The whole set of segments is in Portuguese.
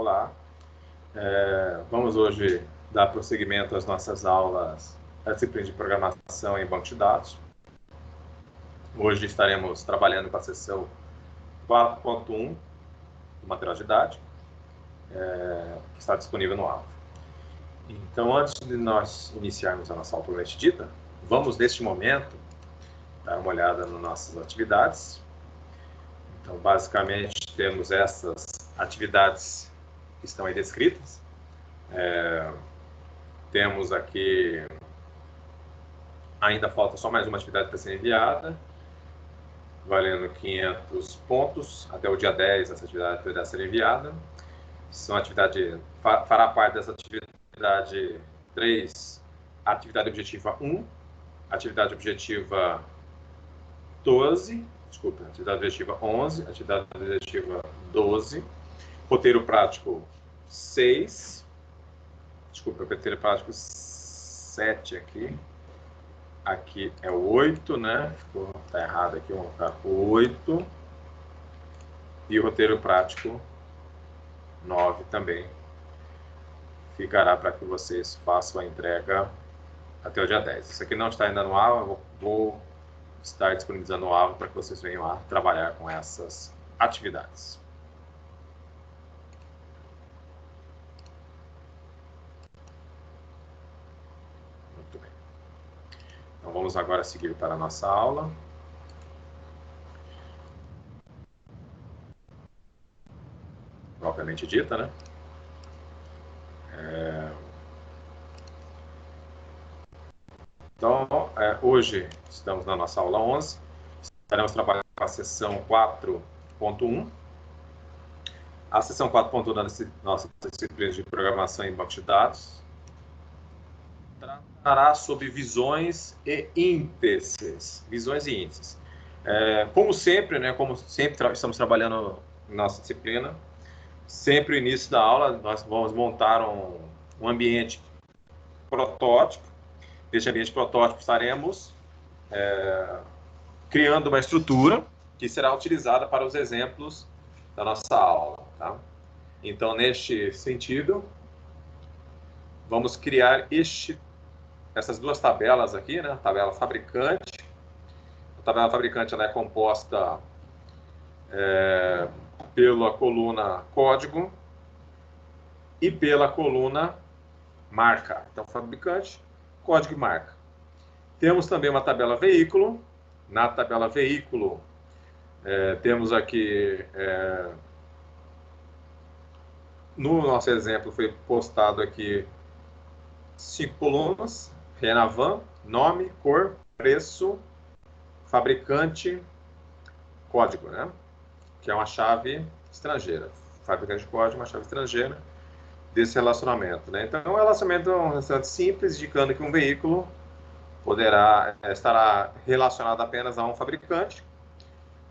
Olá. Vamos hoje dar prosseguimento às nossas aulas da disciplina de programação em banco de dados. Hoje estaremos trabalhando com a seção 4.1 do material didático, que está disponível no aula. Então, antes de nós iniciarmos a nossa aula propriamente dita, vamos, neste momento, dar uma olhada nas nossas atividades. Então, basicamente, temos essas atividades que estão aí descritas. Temos aqui, ainda falta só mais uma atividade para ser enviada, valendo 500 pontos. Até o dia 10, essa atividade poderá ser enviada. São fará parte dessa atividade 3, atividade objetiva 1, atividade objetiva 12, atividade objetiva 11, atividade objetiva 12, roteiro prático 6, roteiro prático 7 aqui é o 8, né? Tá errado aqui, vamos colocar 8, e o roteiro prático 9 também ficará para que vocês façam a entrega até o dia 10. Isso aqui não está ainda no aula, eu vou estar disponibilizando o aula para que vocês venham a trabalhar com essas atividades. Muito bem. Então vamos agora seguir para a nossa aula. Propriamente dita, né? Então, hoje estamos na nossa aula 11, estaremos trabalhando com a seção 4.1. A seção 4.1 da nossa disciplina de programação em banco de dados tratará sobre visões e índices. Visões e índices. Como sempre, estamos trabalhando na nossa disciplina, sempre no início da aula nós vamos montar um ambiente protótipo. Neste ambiente protótipo estaremos criando uma estrutura que será utilizada para os exemplos da nossa aula. Tá? Então, neste sentido, vamos criar essas duas tabelas aqui, né? A tabela fabricante. A tabela fabricante ela é composta pela coluna código e pela coluna marca. Então, fabricante, código e marca. Temos também uma tabela veículo. Na tabela veículo, temos aqui, no nosso exemplo, foi postado aqui 5 colunas: Renavan, nome, cor, preço, fabricante, código, né? Que é uma chave estrangeira. Fabricante de código, uma chave estrangeira desse relacionamento, né? Então, é um relacionamento simples, indicando que um veículo estará relacionado apenas a um fabricante,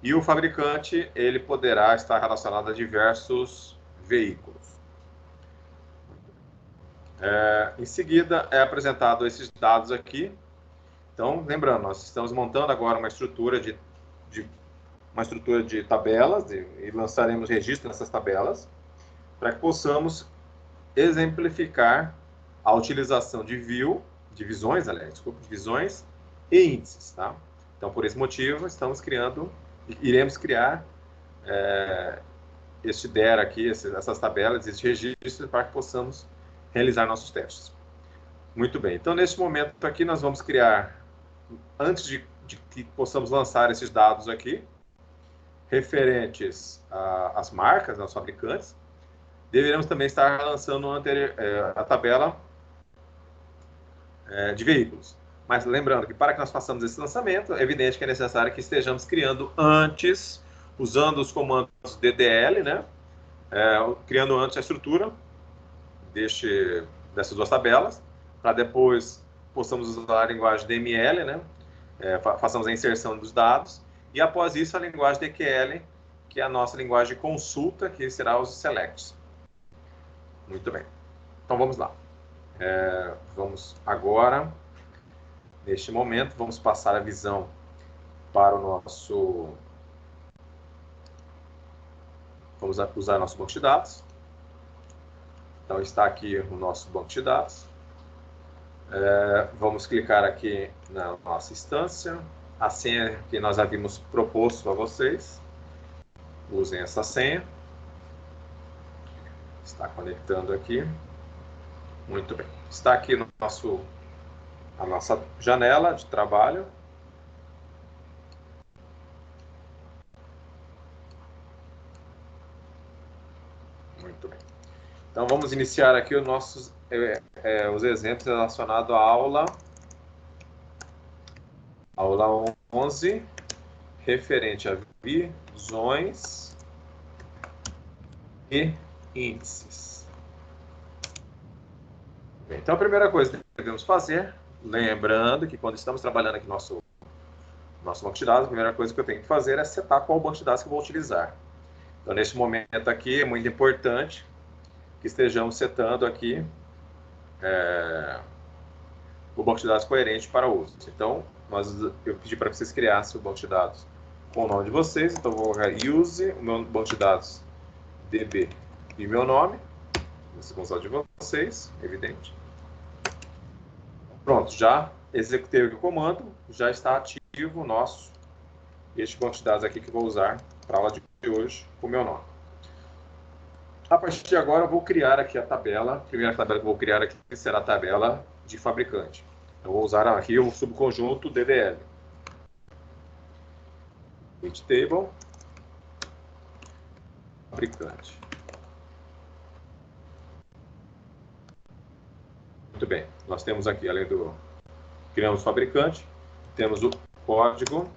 e o fabricante ele poderá estar relacionado a diversos veículos. Em seguida, é apresentado esses dados aqui. Então, lembrando, nós estamos montando agora uma estrutura de tabelas e lançaremos registro nessas tabelas para que possamos exemplificar a utilização de visões e índices, tá? Então, por esse motivo, iremos criar este DER aqui, essas tabelas, esse registro, para que possamos realizar nossos testes. Muito bem. Então, nesse momento aqui, nós vamos criar, antes de que possamos lançar esses dados aqui, referentes às marcas, aos fabricantes, deveremos também estar lançando a tabela de veículos. Mas lembrando que para que nós façamos esse lançamento, é evidente que é necessário que estejamos criando antes, usando os comandos DDL, né? Criando antes a estrutura dessas duas tabelas, para depois possamos usar a linguagem DML, né? Façamos a inserção dos dados, e após isso a linguagem DQL, que é a nossa linguagem de consulta, que será os selects. Muito bem. Então vamos lá. Vamos agora, neste momento, vamos passar a visão para o nosso... Vamos usar nosso banco de dados. Então, está aqui o nosso banco de dados. Vamos clicar aqui na nossa instância. A senha que nós havíamos proposto a vocês. Usem essa senha. Está conectando aqui. Muito bem. Está aqui no a nossa janela de trabalho. Muito bem. Então, vamos iniciar aqui os nossos os exemplos relacionados à aula 11, referente a visões e índices. Bem, então, a primeira coisa que devemos fazer, lembrando que quando estamos trabalhando aqui no nosso banco de dados, a primeira coisa que eu tenho que fazer é setar qual banco de dados que eu vou utilizar. Então, nesse momento aqui, é muito importante que estejamos setando aqui o banco de dados coerente para uso. Então, eu pedi para que vocês criassem o banco de dados com o nome de vocês. Então, eu vou colocar use, o meu banco de dados DB e meu nome. Vocês vão usar de vocês, evidente. Pronto, já executei o comando, já está ativo este banco de dados aqui que eu vou usar para a aula de hoje com o meu nome. A partir de agora, eu vou criar aqui a tabela. A primeira tabela que eu vou criar aqui será a tabela de fabricante. Eu vou usar aqui o subconjunto DDL. Bit table, fabricante. Muito bem. Nós temos aqui, além do criamos fabricante, temos o código.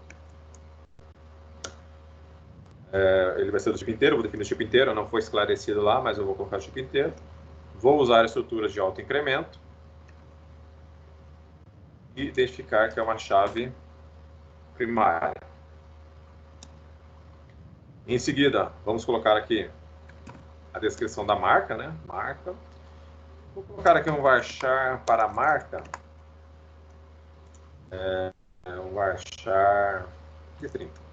Ele vai ser do tipo inteiro, vou definir o tipo inteiro, não foi esclarecido lá, mas eu vou colocar o tipo inteiro. Vou usar estruturas de alto incremento e identificar que é uma chave primária. Em seguida, vamos colocar aqui a descrição da marca, né? Marca. Vou colocar aqui um varchar para a marca. Um varchar de 30.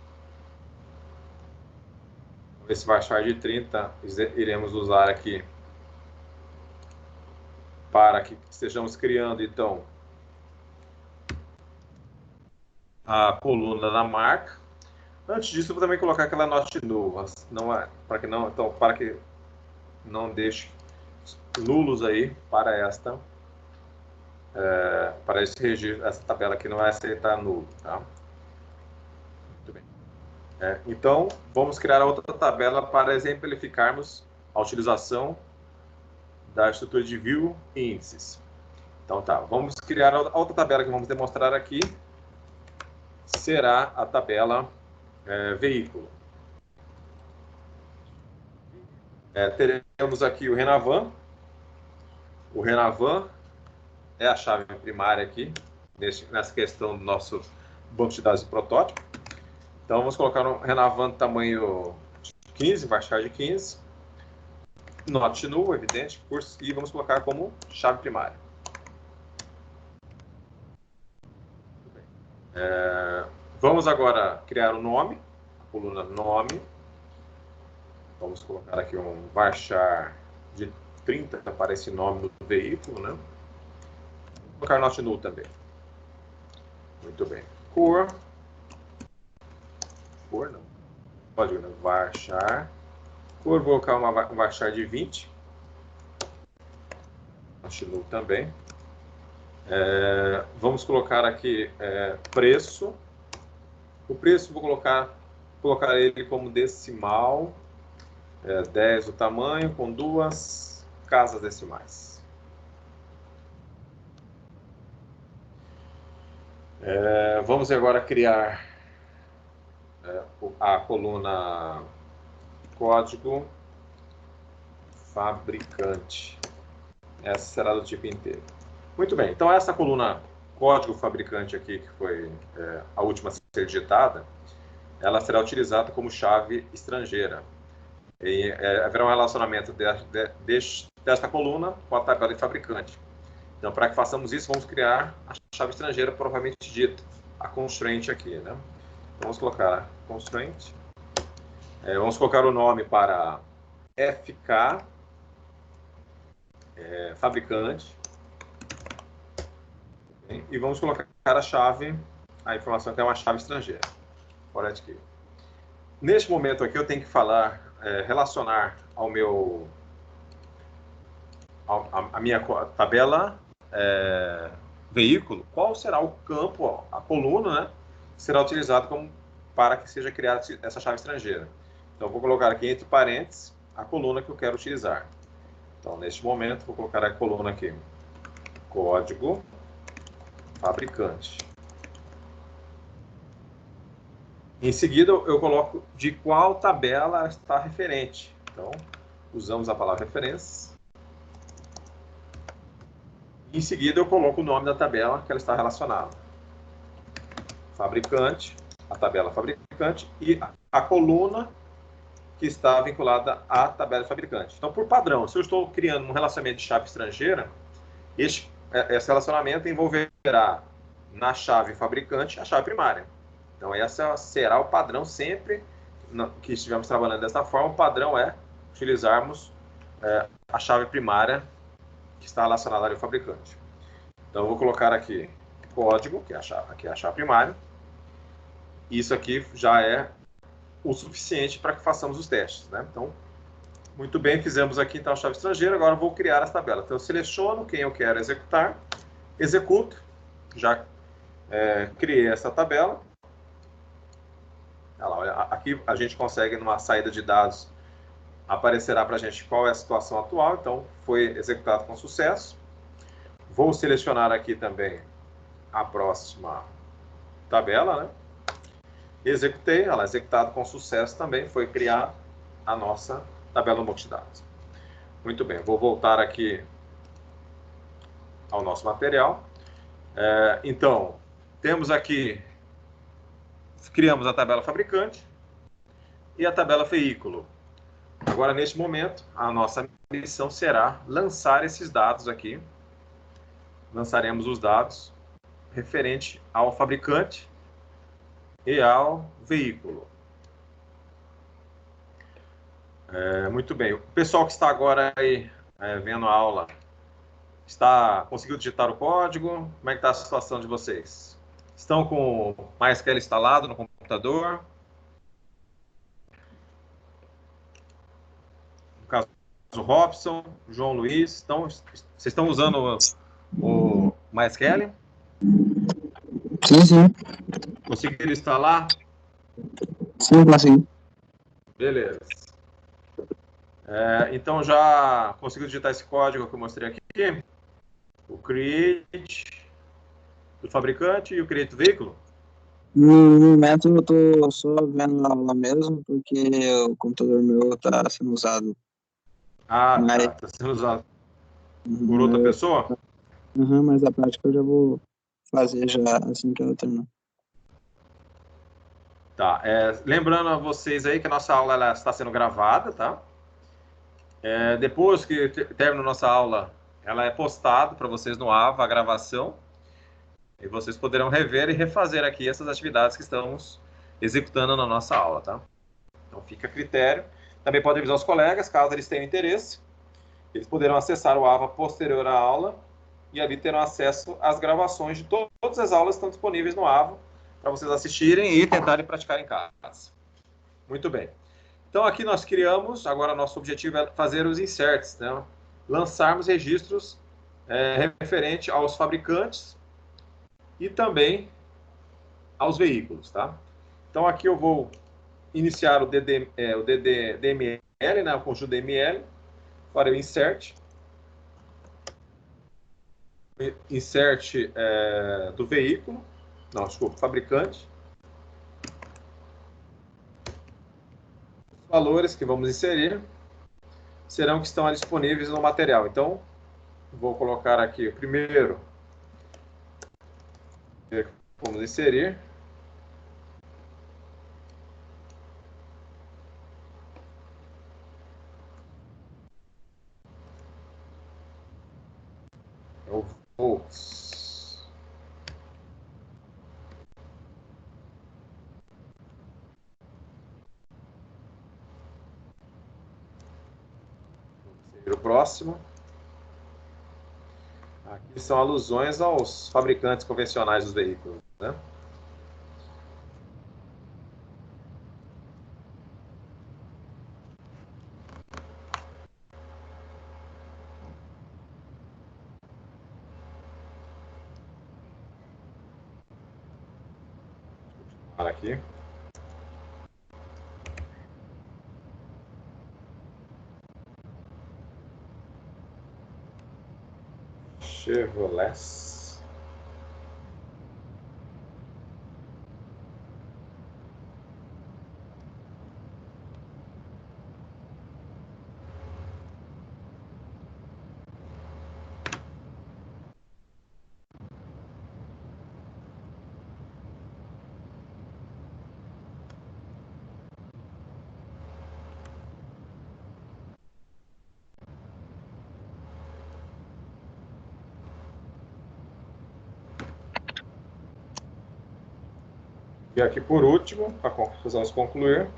Esse varchar de 30 iremos usar aqui para que estejamos criando, então, a coluna da marca. Antes disso, eu vou também colocar aquela note null, para que não deixe nulos aí para para esse registro, essa tabela aqui não vai aceitar nulo, tá? Muito bem. Então, vamos criar outra tabela para exemplificarmos a utilização da estrutura de view e índices. Então, tá, vamos criar a outra tabela que vamos demonstrar aqui, será a tabela veículo. Teremos aqui o Renavan. O Renavan é a chave primária aqui, nessa questão do nosso banco de dados de protótipo. Então, vamos colocar um Renavan tamanho 15, varchar de 15. Not null, evidente, e vamos colocar como chave primária. Vamos agora criar um nome, a coluna nome. Vamos colocar aqui um varchar de 30 para esse nome do veículo, né? Vou colocar not null também. Muito bem. Cor não. Pode ver, varchar. Cor, vou colocar um varchar de 20. Not null também. Vamos colocar aqui preço. O preço vou colocar ele como decimal. 10 o tamanho, com 2 casas decimais. Vamos agora criar a coluna código fabricante. Essa será do tipo inteiro. Muito bem, então essa coluna código fabricante aqui, que foi a última a ser digitada, ela será utilizada como chave estrangeira. E haverá um relacionamento desta coluna com a tabela de fabricante. Então, para que façamos isso, vamos criar a chave estrangeira propriamente dita, a constraint aqui, né? Então, vamos colocar constraint. Vamos colocar o nome para FK fabricante. E vamos colocar a chave, a informação que é uma chave estrangeira. Foreign key. Neste momento aqui eu tenho que falar, relacionar ao meu, a minha tabela veículo, qual será o campo, a coluna, né, que será utilizado para que seja criada essa chave estrangeira. Então eu vou colocar aqui entre parênteses a coluna que eu quero utilizar. Então neste momento vou colocar a coluna aqui, código fabricante. Em seguida, eu coloco de qual tabela está referente. Então, usamos a palavra referência. Em seguida, eu coloco o nome da tabela que ela está relacionada. Fabricante, a tabela fabricante e a coluna que está vinculada à tabela fabricante. Então, por padrão, se eu estou criando um relacionamento de chave estrangeira, esse relacionamento envolverá na chave fabricante a chave primária. Então, esse será o padrão sempre que estivermos trabalhando dessa forma. O padrão é utilizarmos a chave primária que está relacionada ao fabricante. Então, eu vou colocar aqui código, que é a chave primária. Isso aqui já é o suficiente para que façamos os testes, né? Então, muito bem, fizemos aqui então a chave estrangeira. Agora eu vou criar as tabelas. Então, eu seleciono quem eu quero executar, executo, já criei essa tabela. Olha, aqui a gente consegue, numa saída de dados, aparecerá para a gente qual é a situação atual. Então, foi executado com sucesso. Vou selecionar aqui também a próxima tabela, né? Executei, ela é executada com sucesso também, foi criar a nossa tabela no banco de dados. Muito bem, vou voltar aqui ao nosso material. Então, temos aqui, criamos a tabela fabricante e a tabela veículo. Agora, neste momento, a nossa missão será lançar esses dados aqui. Lançaremos os dados referente ao fabricante e ao veículo. Muito bem. O pessoal que está agora aí vendo a aula, conseguiu digitar o código? Como é que está a situação de vocês? Estão com o MySQL instalado no computador? No caso, o Robson, o João Luiz, vocês estão usando o MySQL? Sim, sim. Conseguiram instalar? Sim, consegui. Beleza. Então, já conseguiu digitar esse código que eu mostrei aqui? O create do fabricante e o create do veículo? No momento eu tô só vendo a aula mesmo, porque o computador meu tá sendo usado. Ah, Mas, tá. Está sendo usado por outra pessoa? mas a prática eu já vou fazer já assim que ela terminar. Tá. Lembrando a vocês aí que a nossa aula ela está sendo gravada, tá? Depois que termina a nossa aula, ela é postada para vocês no AVA, a gravação, e vocês poderão rever e refazer aqui essas atividades que estamos executando na nossa aula, tá? Então fica a critério. Também pode avisar os colegas, caso eles tenham interesse. Eles poderão acessar o AVA posterior à aula e ali terão acesso às gravações de todas as aulas que estão disponíveis no AVA para vocês assistirem e tentarem praticar em casa. Muito bem. Então, aqui nós criamos, agora nosso objetivo é fazer os inserts, né? Lançarmos registros referente aos fabricantes e também aos veículos, tá? Então, aqui eu vou iniciar o DML, né? O conjunto DML, para o insert. Insert do veículo, não, desculpa, fabricante. Os valores que vamos inserir serão que estão disponíveis no material. Então, vou colocar aqui o primeiro. Vamos inserir. É o volts. Vamos inserir o próximo. que são alusões aos fabricantes convencionais dos veículos, né? Aqui. Chevrolet. E aqui por último, para precisamos concluir,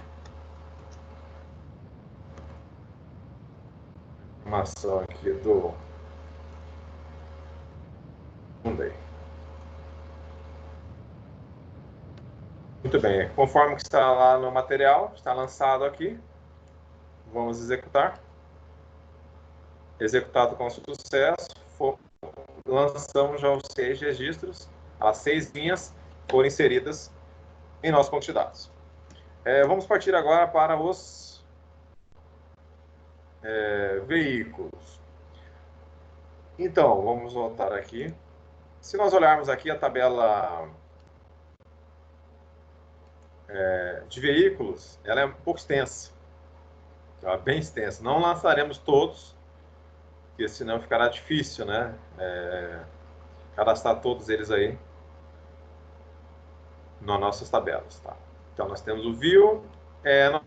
informação aqui do Hyundai. Muito bem, conforme que está lá no material, está lançado aqui. Vamos executar. Executado com sucesso. Lançamos já os 6 registros. As 6 linhas foram inseridas em nosso banco de dados. Vamos partir agora para os veículos. Então, vamos voltar aqui. Se nós olharmos aqui a tabela de veículos, ela é um pouco extensa. Tá? Bem extensa. Não lançaremos todos, porque senão ficará difícil, né? Cadastrar todos eles aí nas nossas tabelas, tá? Então, nós temos o view.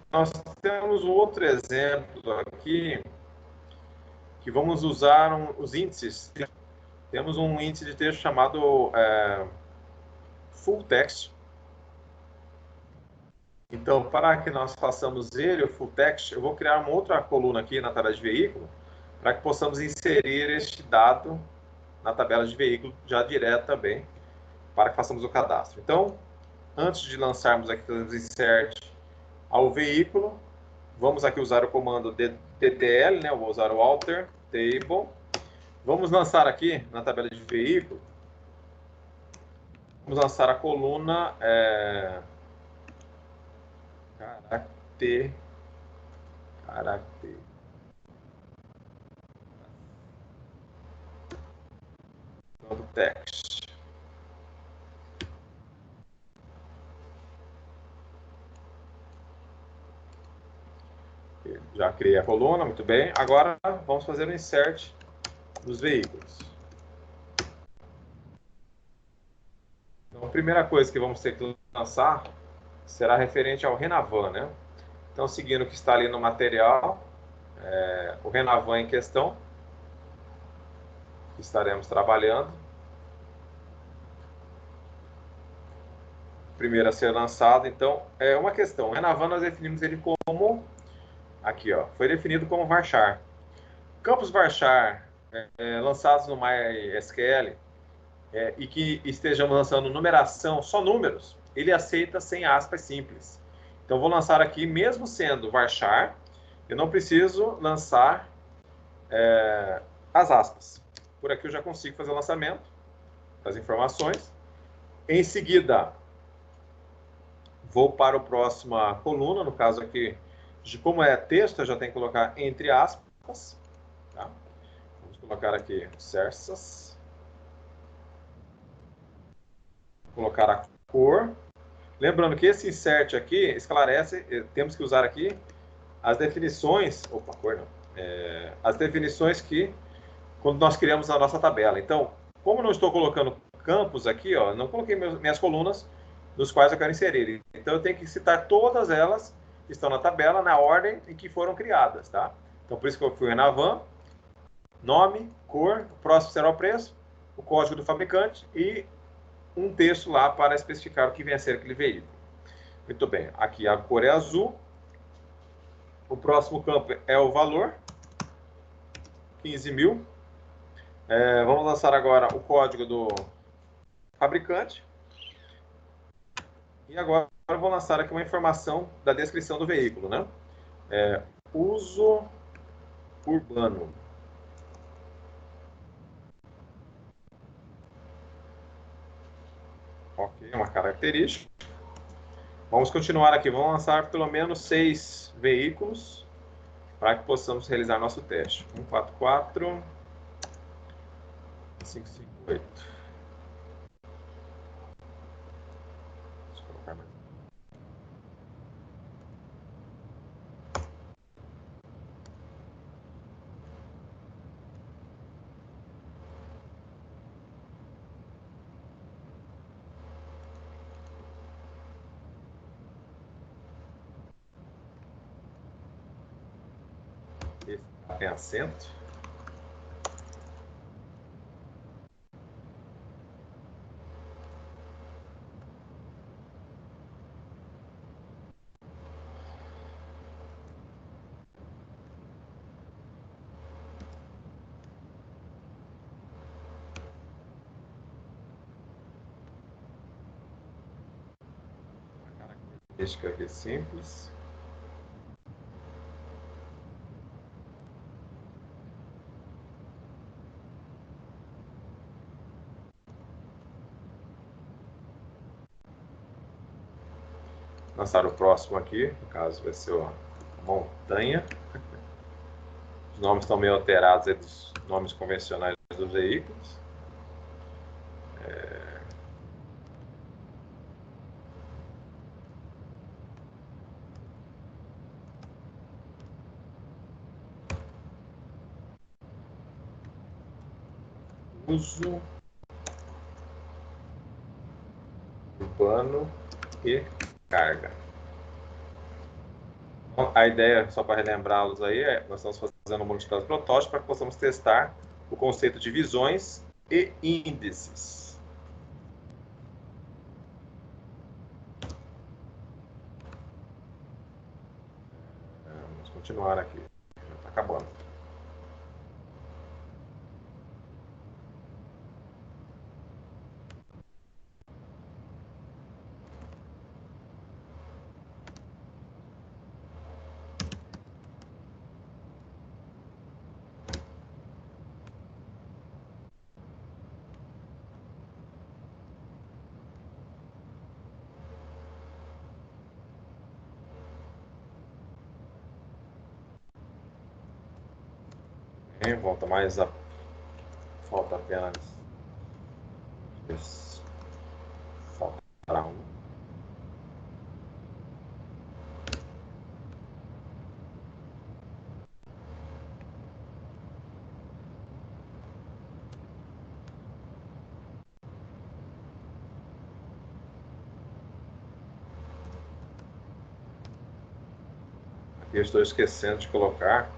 Nós temos um outro exemplo aqui, que vamos usar os índices. Temos um índice de texto chamado full text. Então, para que nós façamos ele, o full text, eu vou criar uma outra coluna aqui na tabela de veículo, para que possamos inserir este dado na tabela de veículo já direto também, para que façamos o cadastro. Então, antes de lançarmos aqui o insert ao veículo, vamos aqui usar o comando ttl, né? Eu vou usar o alter table. Vamos lançar aqui na tabela de veículo, vamos lançar a coluna caráter text. Já criei a coluna, muito bem. Agora vamos fazer o insert dos veículos. Então, a primeira coisa que vamos ter que lançar será referente ao Renavan, né? Então, seguindo o que está ali no material, o Renavan em questão, que estaremos trabalhando. Primeiro a ser lançado, então, é uma questão. O Renavan nós definimos ele como, aqui ó, foi definido como varchar. Campos varchar lançados no MySQL e que estejamos lançando numeração, só números, ele aceita sem aspas simples. Então, vou lançar aqui, mesmo sendo varchar, eu não preciso lançar as aspas. Por aqui eu já consigo fazer o lançamento das informações. Em seguida, vou para a próxima coluna, no caso aqui, de como é texto, eu já tenho que colocar entre aspas. Tá? Vamos colocar aqui Cersas. Colocar a cor. Lembrando que esse insert aqui esclarece, temos que usar aqui as definições, cor não, as definições que, quando nós criamos a nossa tabela. Então, como não estou colocando campos aqui, ó, não coloquei minhas colunas nos quais eu quero inserir. Então, eu tenho que citar todas elas que estão na tabela, na ordem em que foram criadas, tá? Então, por isso que eu fui Renavan, nome, cor, o próximo será o preço, o código do fabricante e um texto lá para especificar o que vem a ser aquele veículo. Muito bem, aqui a cor é azul, o próximo campo é o valor, 15 mil, Vamos lançar agora o código do fabricante. E agora eu vou lançar aqui uma informação da descrição do veículo, né? Uso urbano. Ok, uma característica. Vamos continuar aqui. Vamos lançar pelo menos 6 veículos para que possamos realizar nosso teste. 144, 558. Deixa eu colocar mais. Esse tem assento. Uma característica aqui simples. Lançar o próximo aqui, no caso vai ser a montanha. Os nomes estão meio alterados dos nomes convencionais dos veículos. Uso urbano e carga. Então, a ideia, só para relembrá-los aí, nós estamos fazendo um multiplicador de protótipo para que possamos testar o conceito de visões e índices. Vamos continuar aqui. Já está acabando. Volta mais a. Falta apenas. Falta para um. Aqui eu estou esquecendo de colocar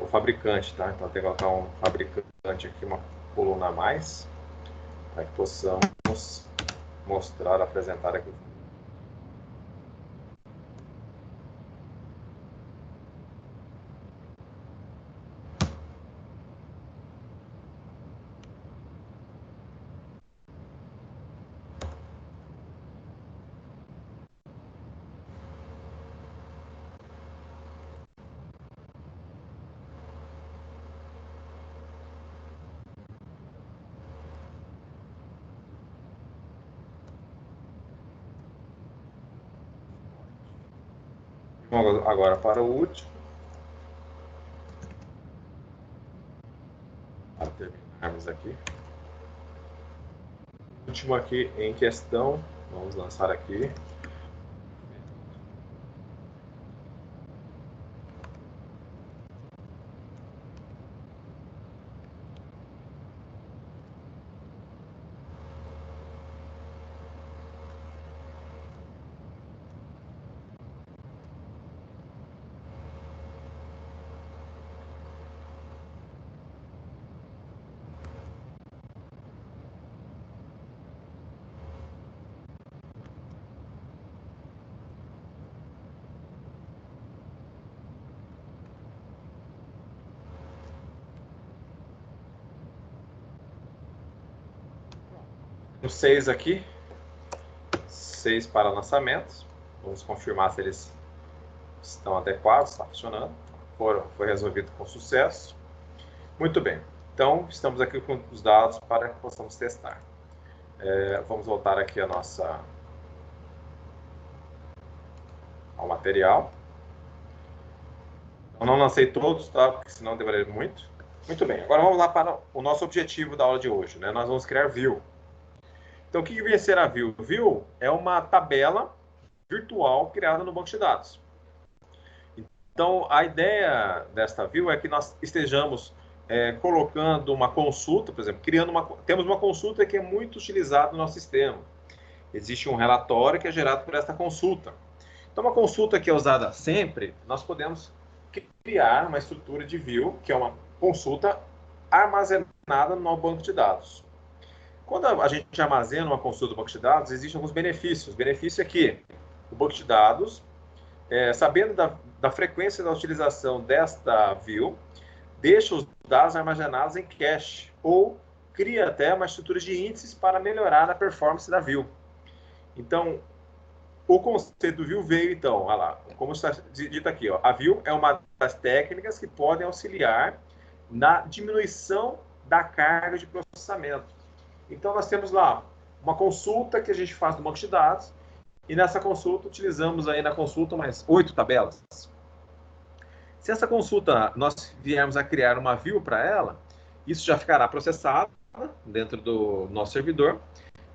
o fabricante, tá? Então tem que colocar um fabricante aqui, uma coluna a mais, para que possamos mostrar, apresentar aqui. Vamos agora para o último. Para terminarmos aqui. O último aqui em questão, vamos lançar aqui. 6 aqui, 6 para lançamentos. Vamos confirmar se eles estão adequados, está funcionando. Foi resolvido com sucesso. Muito bem. Então, estamos aqui com os dados para que possamos testar. Vamos voltar aqui ao material. Eu não lancei todos, tá? Porque senão demoraria muito. Muito bem. Agora vamos lá para o nosso objetivo da aula de hoje, né? Nós vamos criar view. Então, o que vem a ser a view? View é uma tabela virtual criada no banco de dados. Então, a ideia desta view é que nós estejamos colocando uma consulta, por exemplo, temos uma consulta que é muito utilizada no nosso sistema. Existe um relatório que é gerado por esta consulta. Então, uma consulta que é usada sempre, nós podemos criar uma estrutura de view, que é uma consulta armazenada no banco de dados. Quando a gente armazena uma consulta no banco de dados, existem alguns benefícios. O benefício é que o banco de dados, sabendo da frequência da utilização desta view, deixa os dados armazenados em cache ou cria até uma estrutura de índices para melhorar a performance da view. Então, o conceito do view veio, então, olha lá, como está dito aqui, ó, a view é uma das técnicas que podem auxiliar na diminuição da carga de processamento. Então, nós temos lá uma consulta que a gente faz no banco de dados, e nessa consulta, utilizamos aí na consulta mais 8 tabelas. Se essa consulta nós viermos a criar uma view para ela, isso já ficará processado dentro do nosso servidor.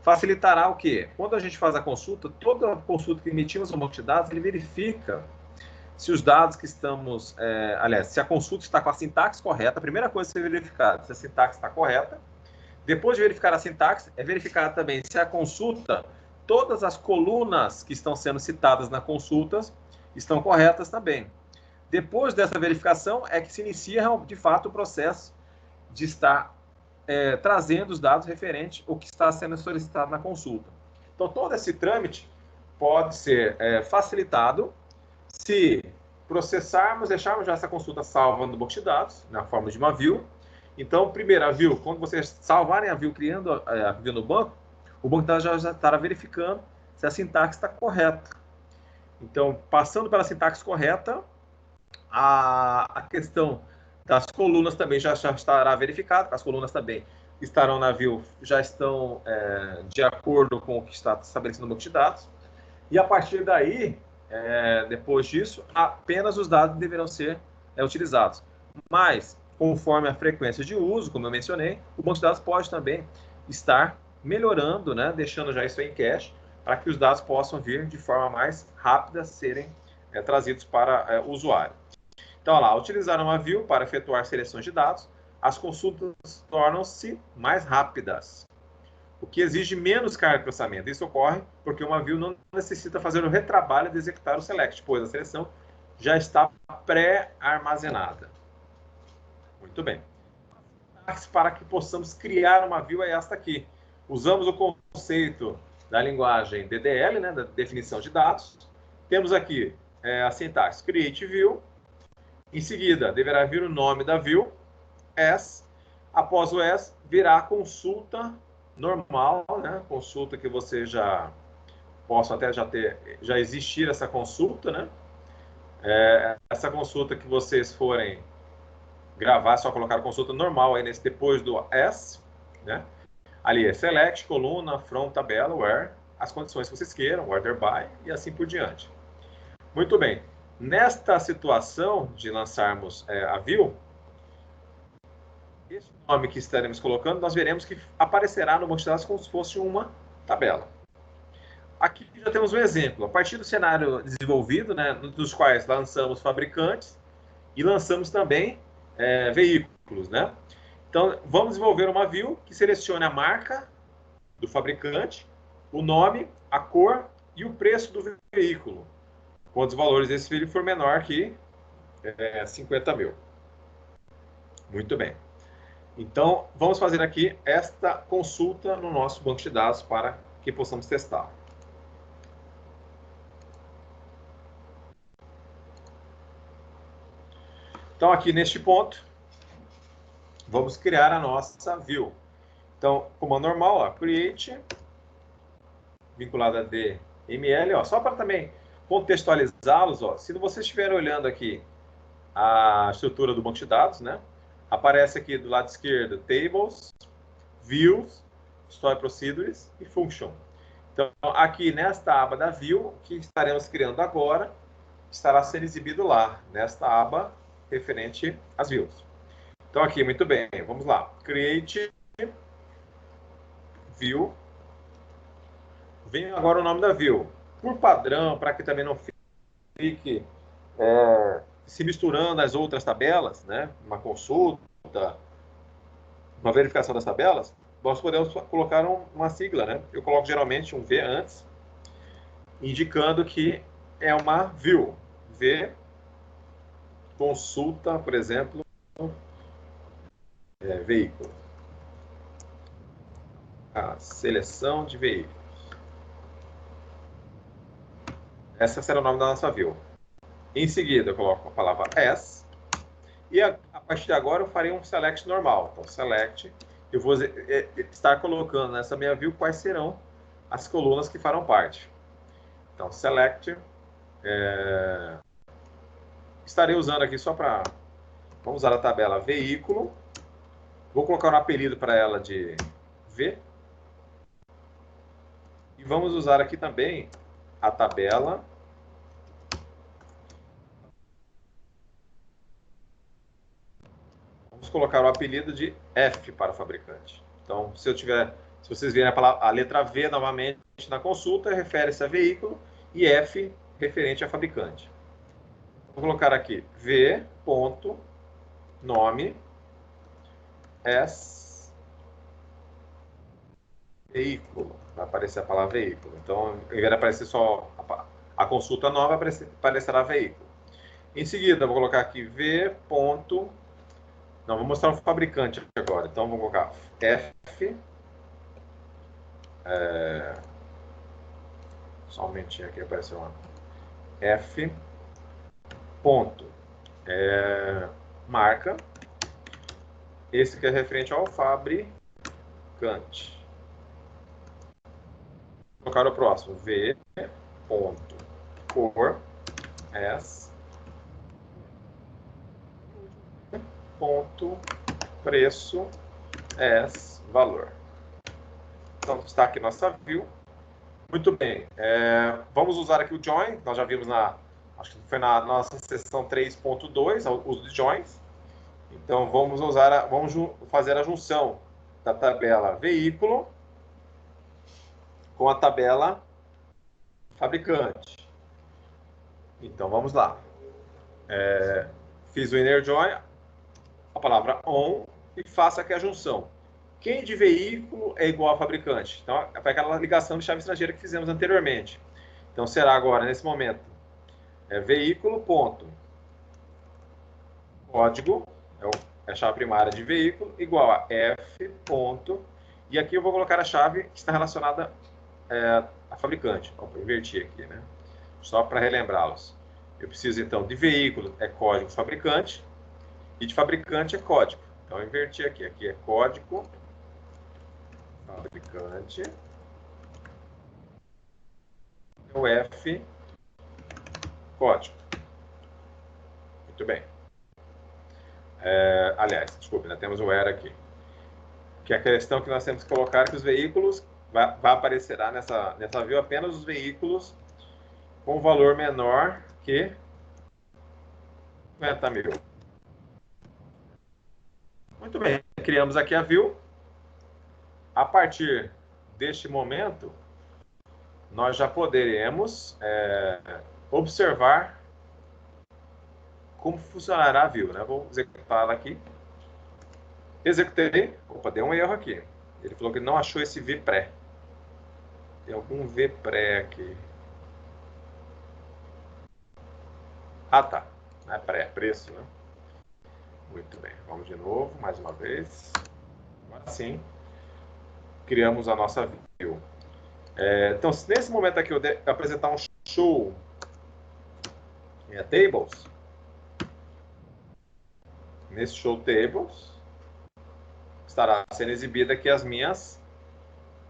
Facilitará o quê? Quando a gente faz a consulta, toda a consulta que emitimos no banco de dados, ele verifica se os dados que estamos... aliás, se a consulta está com a sintaxe correta. A primeira coisa a ser verificada se a sintaxe está correta. Depois de verificar a sintaxe, é verificar também se a consulta, todas as colunas que estão sendo citadas na consulta estão corretas também. Depois dessa verificação é que se inicia, de fato, o processo de estar trazendo os dados referentes ao que está sendo solicitado na consulta. Então, todo esse trâmite pode ser facilitado se processarmos, deixarmos já essa consulta salva no banco de dados, na forma de uma view. Então, primeiro, a view, quando vocês salvarem a view, criando a view no banco, o banco de dados já estará verificando se a sintaxe está correta. Então, passando pela sintaxe correta, a questão das colunas também já estará verificada, as colunas também estarão na view, já estão de acordo com o que está estabelecido no banco de dados, e a partir daí, depois disso, apenas os dados deverão ser utilizados. Mas, conforme a frequência de uso, como eu mencionei, o banco de dados pode também estar melhorando, né, deixando já isso em cache, para que os dados possam vir de forma mais rápida, serem trazidos para o usuário. Então, olha lá, utilizar uma view para efetuar seleções de dados, as consultas tornam-se mais rápidas, o que exige menos carga de processamento. Isso ocorre porque uma view não necessita fazer o retrabalho de executar o select, pois a seleção já está pré-armazenada. Muito bem. Para que possamos criar uma view é esta aqui. Usamos o conceito da linguagem DDL, né, da definição de dados. Temos aqui a sintaxe create view. Em seguida, deverá vir o nome da view, as. Após o as, virá a consulta normal, né? Consulta que você já possa até já existir essa consulta, né? Essa consulta que vocês forem gravar, só colocar a consulta normal aí depois do as, né? Ali é select, coluna, from, tabela, where, as condições que vocês queiram, order by e assim por diante. Muito bem. Nesta situação de lançarmos a view, esse nome que estaremos colocando, nós veremos que aparecerá no banco de dados como se fosse uma tabela. Aqui já temos um exemplo. A partir do cenário desenvolvido, né, dos quais lançamos fabricantes e lançamos também veículos, né? Então, vamos desenvolver uma view que selecione a marca do fabricante, o nome, a cor e o preço do veículo, quando os valores desse veículo for menor que 50 mil. Muito bem. Então, vamos fazer aqui esta consulta no nosso banco de dados para que possamos testar. Então, aqui neste ponto, vamos criar a nossa view. Então, comando normal, ó, create vinculada a DML, ó, só para também contextualizá-los, ó, se vocês estiverem olhando aqui a estrutura do banco de dados, né, aparece aqui do lado esquerdo Tables, Views, Story Procedures e Function. Então, aqui nesta aba da View, que estaremos criando agora, estará sendo exibido lá, nesta aba referente às views. Então, aqui, muito bem, vamos lá. Create View. Vem agora o nome da view. Por padrão, para que também não fique se misturando as outras tabelas, né? Uma consulta, uma verificação das tabelas, nós podemos colocar uma sigla, né? Eu coloco geralmente um V antes, indicando que é uma view. V, consulta, por exemplo, veículo. A seleção de veículos. Essa será o nome da nossa view. Em seguida, eu coloco a palavra as. E a partir de agora, eu farei um select normal. Então, select. Eu vou estar colocando nessa minha view quais serão as colunas que farão parte. Então, select. Estarei usando aqui só para... Vamos usar a tabela veículo. Vou colocar um apelido para ela de V. E vamos usar aqui também a tabela vamos colocar o apelido de F para o fabricante. Então, se vocês verem a letra V novamente na consulta, refere-se a veículo e F referente a fabricante. Vou colocar aqui V.nome S veículo. Vai aparecer a palavra veículo. Então, ao invés de aparecer só a consulta nova, aparecerá veículo. Em seguida, vou colocar aqui V. Não, vou mostrar o fabricante agora. Então, vou colocar F. Só um momentinho aqui, apareceu uma F. Marca. Esse que é referente ao fabricante. Vou colocar o próximo. V. Cor. S. Preço. S. Valor. Então, está aqui nossa view. Muito bem. Vamos usar aqui o join. Nós já vimos acho que foi na nossa seção 3.2, o uso de joins. Então, vamos fazer a junção da tabela veículo com a tabela fabricante. Então, vamos lá. Fiz o inner join, a palavra on, e faço aqui a junção. Quem de veículo é igual ao fabricante? Então, é aquela ligação de chave estrangeira que fizemos anteriormente. Então, será agora, nesse momento, veículo, ponto, código, é a chave primária de veículo, igual a F, ponto, e aqui eu vou colocar a chave que está relacionada a fabricante. Vou invertir aqui, né? Só para relembrá-los. Eu preciso, então, de veículo é código fabricante, e de fabricante é código. Então, eu inverti aqui. Aqui é código fabricante, o F, código. Muito bem. Aliás, desculpe, né, temos o ERA aqui. Que é a questão que nós temos que colocar que os veículos, vai aparecerá nessa view apenas os veículos com valor menor que 50 mil. Muito bem, criamos aqui a view. A partir deste momento, nós já poderemos observar como funcionará a view, né? Vou executá-la aqui. Executei. Opa, deu um erro aqui. Ele falou que não achou esse V pré. Tem algum V pré aqui. Ah, tá. Não é pré, preço, né? Muito bem. Vamos de novo, mais uma vez. Agora sim. Criamos a nossa view. Então, nesse momento aqui eu apresentar um show tables. Nesse show tables estará sendo exibida aqui as minhas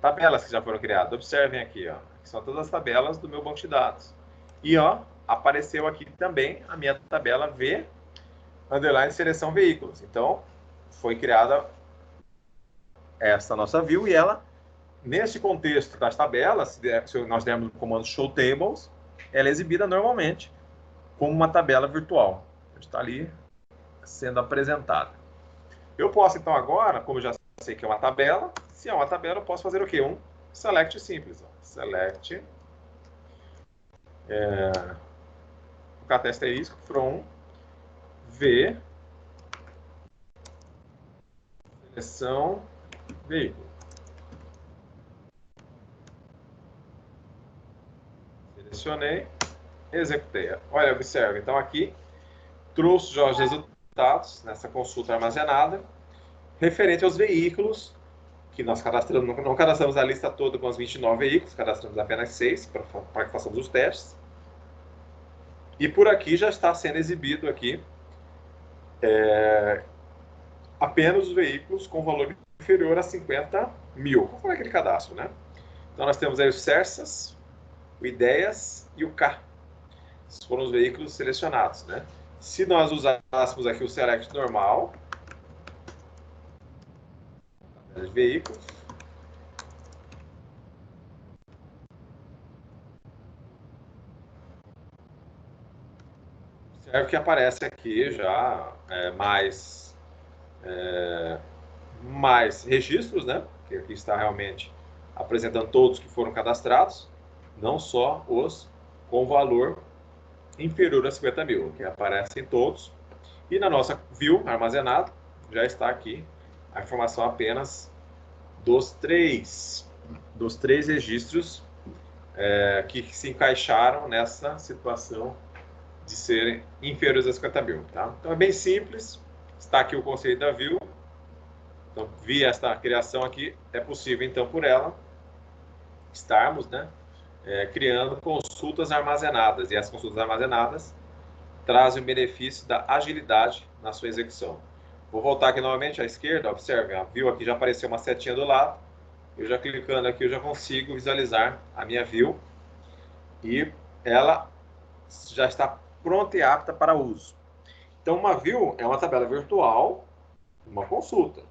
tabelas que já foram criadas. Observem aqui, ó. são todas as tabelas do meu banco de dados. E ó, apareceu aqui também a minha tabela V, underline seleção veículos. Então, foi criada essa nossa view e ela, nesse contexto das tabelas, se nós dermos o comando show tables, ela é exibida normalmente como uma tabela virtual. Está ali sendo apresentada. Eu posso, então, agora, como eu já sei que é uma tabela, se é uma tabela, eu posso fazer o quê? Um select simples. Ó. Select colocar asterisco from V seleção veículo. Selecionei, executei. Olha, observe. Então, aqui, trouxe já os resultados nessa consulta armazenada, referente aos veículos que nós cadastramos. Não cadastramos a lista toda com os 29 veículos, cadastramos apenas 6 para que façamos os testes. E por aqui já está sendo exibido aqui apenas os veículos com valor inferior a 50 mil. Como é aquele cadastro, né? Então nós temos aí os Cersas, o Ideias e o K. Esses foram os veículos selecionados, né? Se nós usássemos aqui o Select normal, de veículos, observe que aparece aqui já mais registros, né? Que aqui está realmente apresentando todos que foram cadastrados, não só os com valor inferior a 50 mil, que aparecem todos. E na nossa view armazenado, já está aqui a informação apenas dos três registros que se encaixaram nessa situação de serem inferiores a 50 mil. Tá? Então é bem simples, está aqui o conceito da view. Então, via esta criação aqui, é possível, então, por ela, estarmos criando consultas armazenadas. E as consultas armazenadas trazem o benefício da agilidade na sua execução. Vou voltar aqui novamente à esquerda, observe, viu aqui já apareceu uma setinha do lado. Eu já clicando aqui, eu já consigo visualizar a minha view. E ela já está pronta e apta para uso. Então, uma view é uma tabela virtual, uma consulta.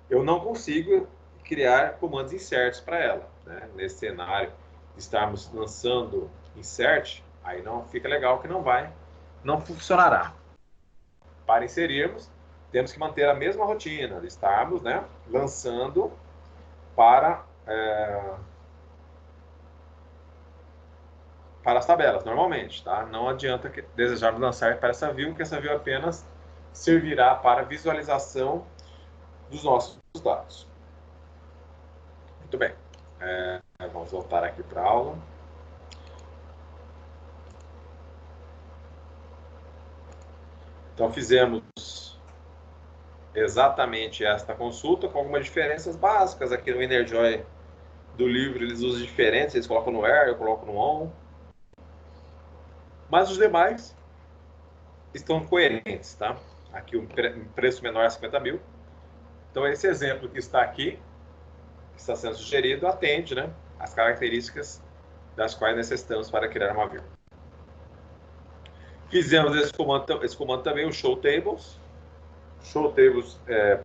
Eu não consigo criar comandos inserts para ela. Né? Nesse cenário, estarmos lançando insert, aí não fica legal que não funcionará. Para inserirmos, temos que manter a mesma rotina, de estarmos lançando para as tabelas, normalmente. Tá? Não adianta desejarmos lançar para essa view, que essa view apenas servirá para visualização dos nossos dados. Muito bem. Vamos voltar aqui para a aula. Então, fizemos exatamente esta consulta, com algumas diferenças básicas. Aqui no Enerjoy do livro, eles usam diferentes, eles colocam no where, eu coloco no on. Mas os demais estão coerentes, tá? Aqui um preço menor a 50 mil. Então, esse exemplo que está aqui, que está sendo sugerido, atende as características das quais necessitamos para criar uma view. Fizemos esse comando também, o show tables. Show tables,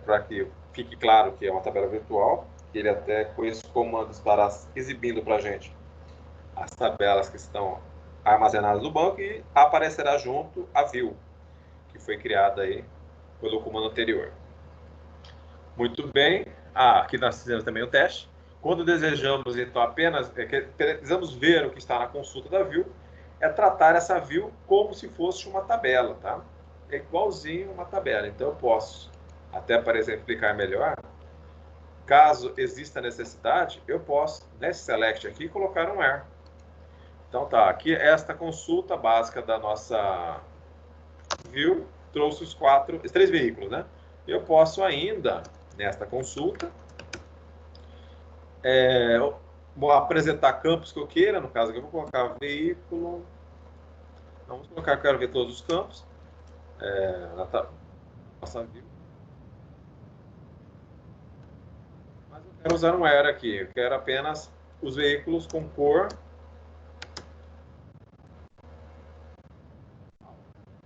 para que fique claro que é uma tabela virtual. Ele até com esses comandos estará exibindo para a gente as tabelas que estão armazenadas no banco e aparecerá junto a view, que foi criada aí pelo comando anterior. Muito bem. Aqui nós fizemos também o teste. Quando desejamos, então, precisamos ver o que está na consulta da view, é tratar essa view como se fosse uma tabela, tá? É igualzinho uma tabela. Então, eu posso, até para exemplificar melhor, caso exista necessidade, eu posso, nesse select aqui, colocar um where. Então, tá. Aqui, esta consulta básica da nossa view trouxe os 3 veículos, né? Eu posso ainda, nesta consulta, vou apresentar campos que eu queira. No caso aqui, eu vou colocar veículo. Vamos colocar que eu quero ver todos os campos. Nossa view. Mas eu quero usar um where aqui. Eu quero apenas os veículos com cor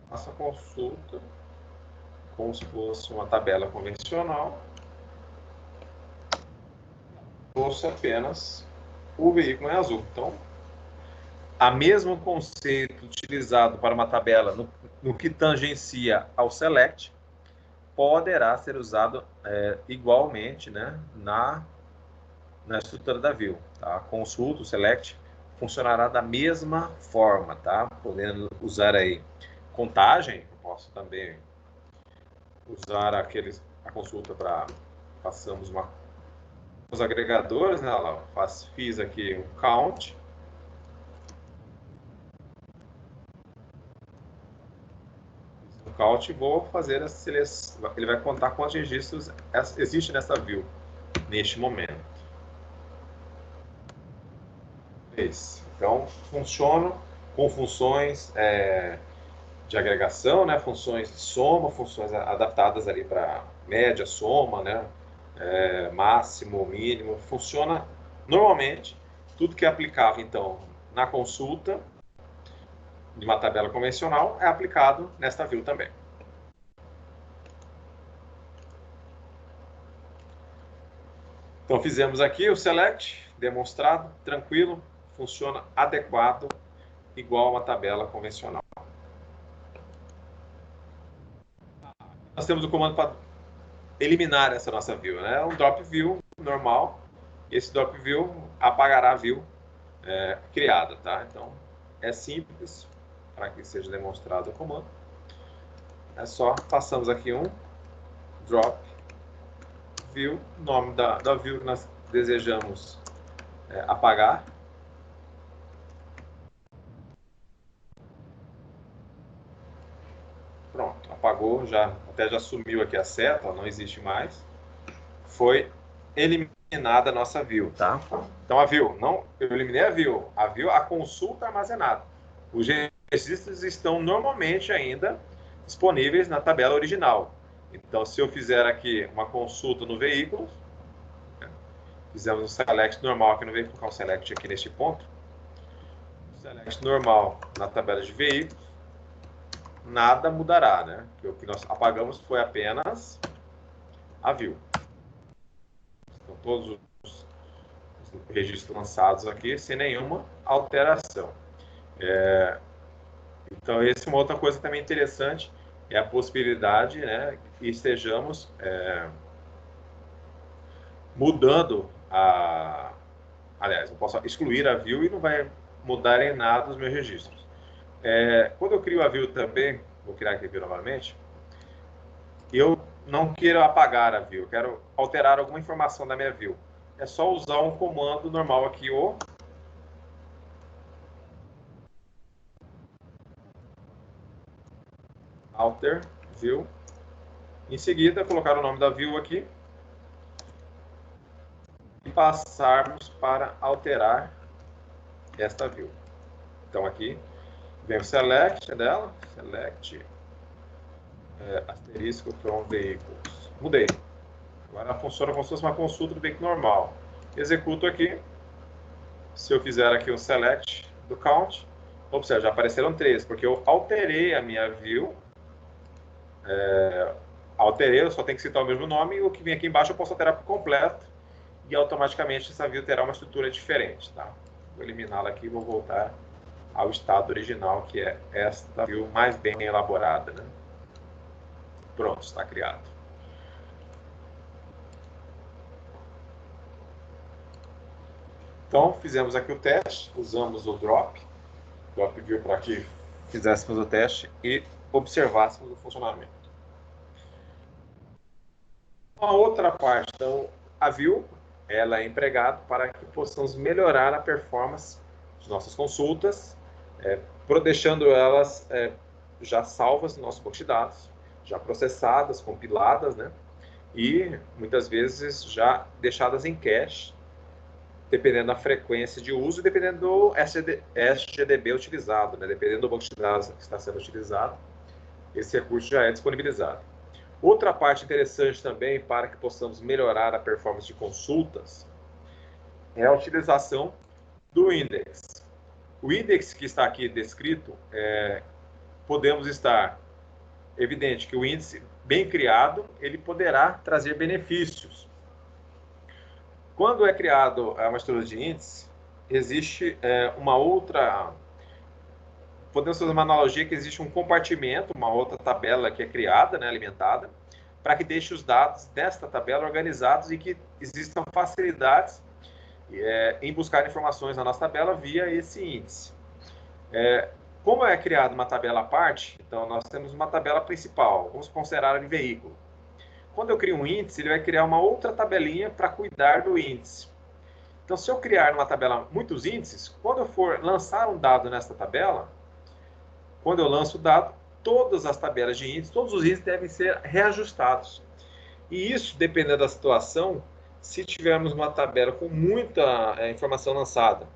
Faço a consulta como se fosse uma tabela convencional. Trouxe apenas o veículo em azul. Então, a mesmo conceito utilizado para uma tabela no que tangencia ao select, poderá ser usado igualmente, né, na estrutura da view. Tá? Consulta, o select, funcionará da mesma forma, tá? Podendo usar aí contagem, eu posso também usar a consulta para façamos os agregadores, né? Lá, fiz aqui um count. No count vou fazer a seleção. Ele vai contar quantos registros existe nessa view neste momento. Então, funciona com funções de agregação, né? Funções de soma, funções adaptadas ali para média, soma, né? Máximo, mínimo. Funciona normalmente. Tudo que é aplicável, então, na consulta de uma tabela convencional é aplicado nesta view também. Então, fizemos aqui o select, demonstrado, tranquilo, funciona adequado, igual a uma tabela convencional. Nós temos o comando para eliminar essa nossa view, né? Um drop view normal. Esse drop view apagará a view criada, tá? Então, é simples, para que seja demonstrado o comando. É só, passamos aqui um drop view, nome da view que nós desejamos apagar. Pronto, apagou, até já sumiu aqui a seta, não existe mais. Foi eliminada a nossa view, tá? Então a view, eu eliminei a view, a consulta armazenada. Os registros estão normalmente ainda disponíveis na tabela original. Então, se eu fizer aqui uma consulta no veículo, fizemos um select normal aqui no veículo, vou colocar um select aqui neste ponto. Select normal na tabela de veículos, nada mudará, né? Porque o que nós apagamos foi apenas a view. Então, todos os registros lançados aqui sem nenhuma alteração. Então, essa é uma outra coisa também interessante, é a possibilidade, né, que estejamos mudando aliás, eu posso excluir a view e não vai mudar em nada os meus registros. Quando eu crio a view também, vou criar aqui a view novamente, eu não quero apagar a view, eu quero alterar alguma informação da minha view. É só usar um comando normal aqui, o alter view. Em seguida, colocar o nome da view aqui e passarmos para alterar esta view. Então aqui vem o select dela, select asterisco from vehicles. Mudei. Agora funciona como se fosse uma consulta do veículo normal. Executo aqui. Se eu fizer aqui o select do count, observe, já apareceram 3, porque eu alterei a minha view. Alterei, eu só tenho que citar o mesmo nome, e o que vem aqui embaixo eu posso alterar por completo, e automaticamente essa view terá uma estrutura diferente. Tá? Vou eliminá-la aqui e vou voltar ao estado original, que é esta view mais bem elaborada. Né? Pronto, está criado. Então, fizemos aqui o teste, usamos o drop view para que fizéssemos o teste e observássemos o funcionamento. Uma outra parte, então, a view, ela é empregada para que possamos melhorar a performance de nossas consultas, deixando elas já salvas no nosso banco de dados, já processadas, compiladas, né? E muitas vezes já deixadas em cache, dependendo da frequência de uso e dependendo do SGDB utilizado, né? Dependendo do banco de dados que está sendo utilizado, esse recurso já é disponibilizado. Outra parte interessante também para que possamos melhorar a performance de consultas é a utilização do index. O index que está aqui descrito podemos estar evidente que o índice bem criado, ele poderá trazer benefícios. Quando é criado uma estrutura de índice, existe uma outra... Podemos fazer uma analogia que existe um compartimento, uma outra tabela que é criada, né, alimentada, para que deixe os dados desta tabela organizados e que existam facilidades em buscar informações na nossa tabela via esse índice. Como é criada uma tabela à parte, então nós temos uma tabela principal, vamos considerar de veículo. Quando eu crio um índice, ele vai criar uma outra tabelinha para cuidar do índice. Então, se eu criar numa tabela muitos índices, quando eu for lançar um dado nessa tabela, quando eu lanço o dado, todas as tabelas de índices, todos os índices devem ser reajustados. E isso, dependendo da situação, se tivermos uma tabela com muita informação lançada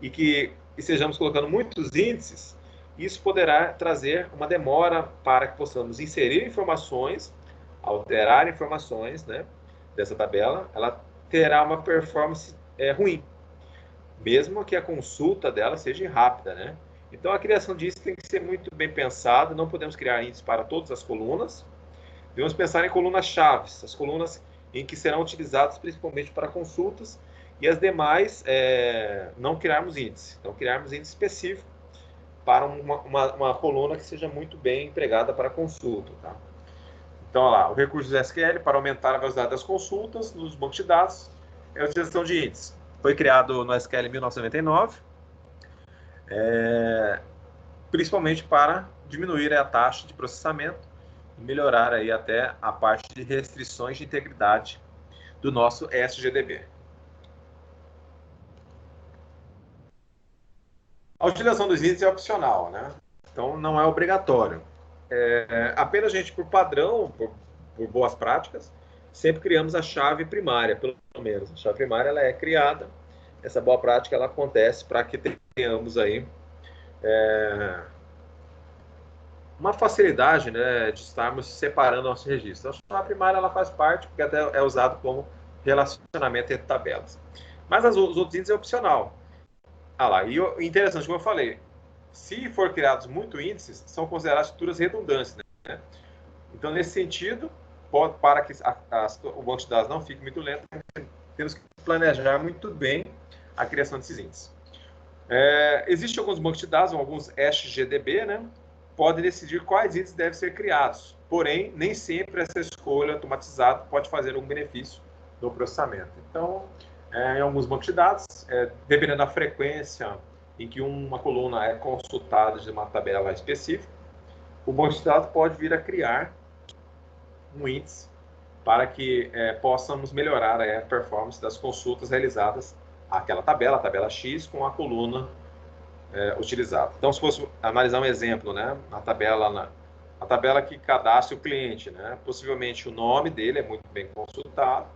e estejamos colocando muitos índices, isso poderá trazer uma demora para que possamos inserir informações, alterar informações, né, dessa tabela. Ela terá uma performance ruim, mesmo que a consulta dela seja rápida, né? Então, a criação disso tem que ser muito bem pensada. Não podemos criar índices para todas as colunas. Devemos pensar em colunas-chave, as colunas em que serão utilizadas principalmente para consultas, e as demais não criarmos índice. Então, criarmos índice específico para uma coluna que seja muito bem empregada para consulta. Tá? Então, olha lá, o recurso do SQL para aumentar a velocidade das consultas nos bancos de dados é a utilização de índice. Foi criado no SQL em 1999, principalmente para diminuir a taxa de processamento e melhorar aí até a parte de restrições de integridade do nosso SGDB. A utilização dos índices é opcional, né? Então não é obrigatório. Apenas a gente, por padrão, por boas práticas, sempre criamos a chave primária, pelo menos. A chave primária ela é criada, essa boa prática ela acontece para que tenhamos aí uma facilidade, né, de estarmos separando nossos registros. A chave primária ela faz parte, porque até é usado como relacionamento entre tabelas. Mas os outros índices é opcional. Lá, e interessante, como eu falei, se for criados muitos índices, são consideradas estruturas redundantes, né? Então, nesse sentido, para que o banco de dados não fique muito lento, temos que planejar muito bem a criação desses índices. Existem alguns bancos de dados, alguns SGDB, né? Podem decidir quais índices devem ser criados. Porém, nem sempre essa escolha automatizada pode fazer algum benefício no processamento. Então, em alguns bancos de dados, dependendo da frequência em que uma coluna é consultada de uma tabela específica, o banco de dados pode vir a criar um índice para que possamos melhorar a performance das consultas realizadas àquela tabela, a tabela X, com a coluna utilizada. Então, se fosse analisar um exemplo, né, a tabela que cadastra o cliente, né, possivelmente o nome dele é muito bem consultado,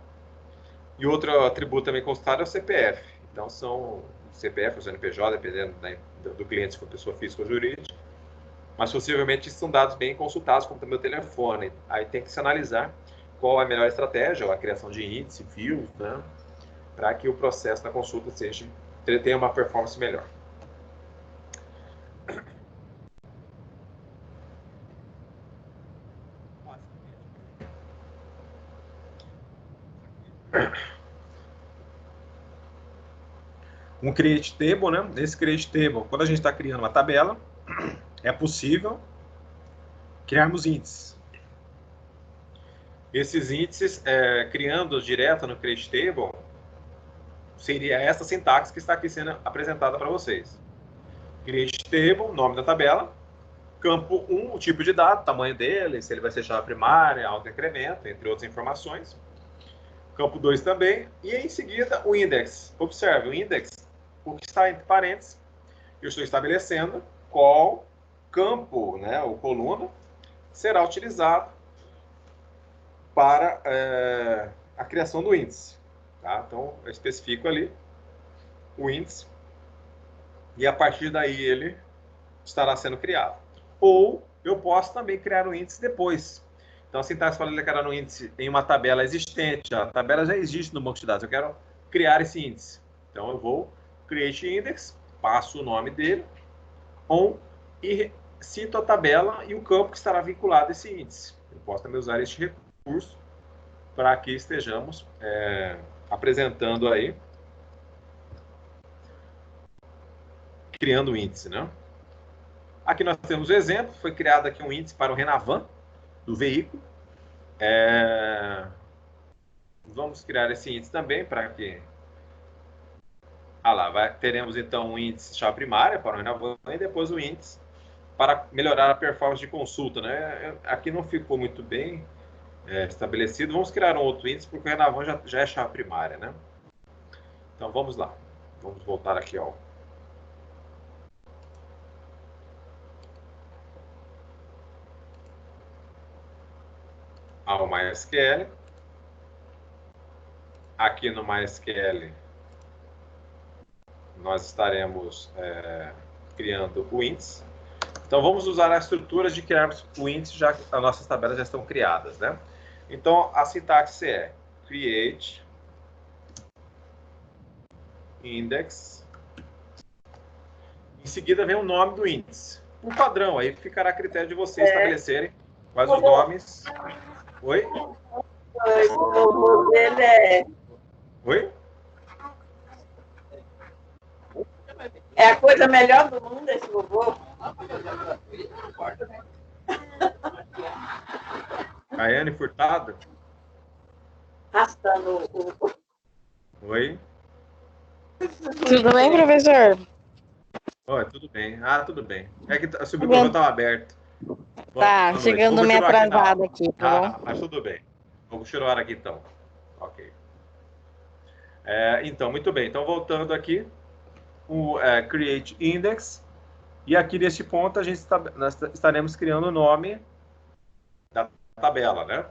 e outro atributo também consultado é o CPF. Então, são o CPF, o CNPJ, dependendo do cliente, se for pessoa física ou jurídica, mas possivelmente são dados bem consultados, como também o telefone. Aí tem que se analisar qual é a melhor estratégia, ou a criação de índice, fios, né, para que o processo da consulta tenha uma performance melhor. Um create table, né? Nesse create table, quando a gente está criando uma tabela, é possível criarmos índices. Esses índices, criando direto no create table, seria essa sintaxe que está aqui sendo apresentada para vocês. Create table, nome da tabela, campo 1, o tipo de dado, tamanho dele, se ele vai ser chave primária, auto-incremento, entre outras informações. Campo 2 também, e em seguida o index. Observe, o index, o que está entre parênteses, eu estou estabelecendo qual campo, né, ou coluna, será utilizado para a criação do índice. Tá? Então, eu especifico ali o índice e a partir daí ele estará sendo criado. Ou eu posso também criar um índice depois. Então, a sintaxe fala de criar um índice em uma tabela existente. A tabela já existe no banco de dados. Eu quero criar esse índice. Então, eu vou create index, passo o nome dele, on, e cito a tabela e o campo que estará vinculado a esse índice. Eu posso também usar este recurso para que estejamos apresentando aí, criando o índice, né? Aqui nós temos o exemplo, foi criado aqui um índice para o Renavan do veículo. Vamos criar esse índice também para que... teremos então um índice chave primária para o Renavan e depois o índice para melhorar a performance de consulta, né? Aqui não ficou muito bem estabelecido. Vamos criar um outro índice porque o Renavan já é chave primária, né? Então vamos lá. Vamos voltar aqui ao MySQL. Aqui no MySQL nós estaremos criando o índice. Então vamos usar a estrutura de criarmos o índice, já que as nossas tabelas já estão criadas, né? Então a sintaxe é create index. Em seguida vem o nome do índice. Um padrão, aí ficará a critério de vocês estabelecerem quais os nomes. Oi? O dele é... Oi? É a coisa melhor do mundo, esse vovô. Caiane Furtado? Arrastando o... Oi? Tudo bem, professor? Oi, tudo bem. Ah, tudo bem. É que o seu microfone estava aberto. Tá, chegando meio atrasado aqui, tá bom? Mas tudo bem. Vamos continuar aqui então. Ok. Então, muito bem. Então, voltando aqui, o create index. E aqui neste ponto nós estaremos criando o nome da tabela, né?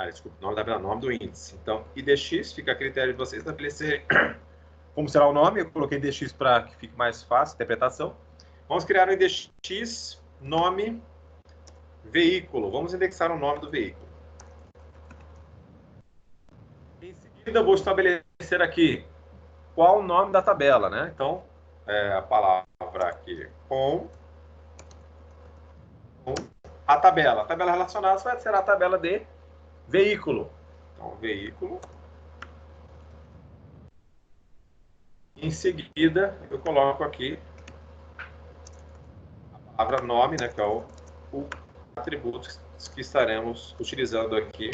Desculpa, nome da tabela, nome do índice. Então, IDX fica a critério de vocês estabelecerem como será o nome. Eu coloquei IDX para que fique mais fácil a interpretação. Vamos criar um IDX nome veículo. Vamos indexar o nome do veículo. Em seguida, eu vou estabelecer aqui qual o nome da tabela, né? Então, a palavra aqui com a tabela. A tabela relacionada vai ser a tabela de veículo. Então, veículo. Em seguida, eu coloco aqui a palavra nome, né? Que é o atributo que estaremos utilizando aqui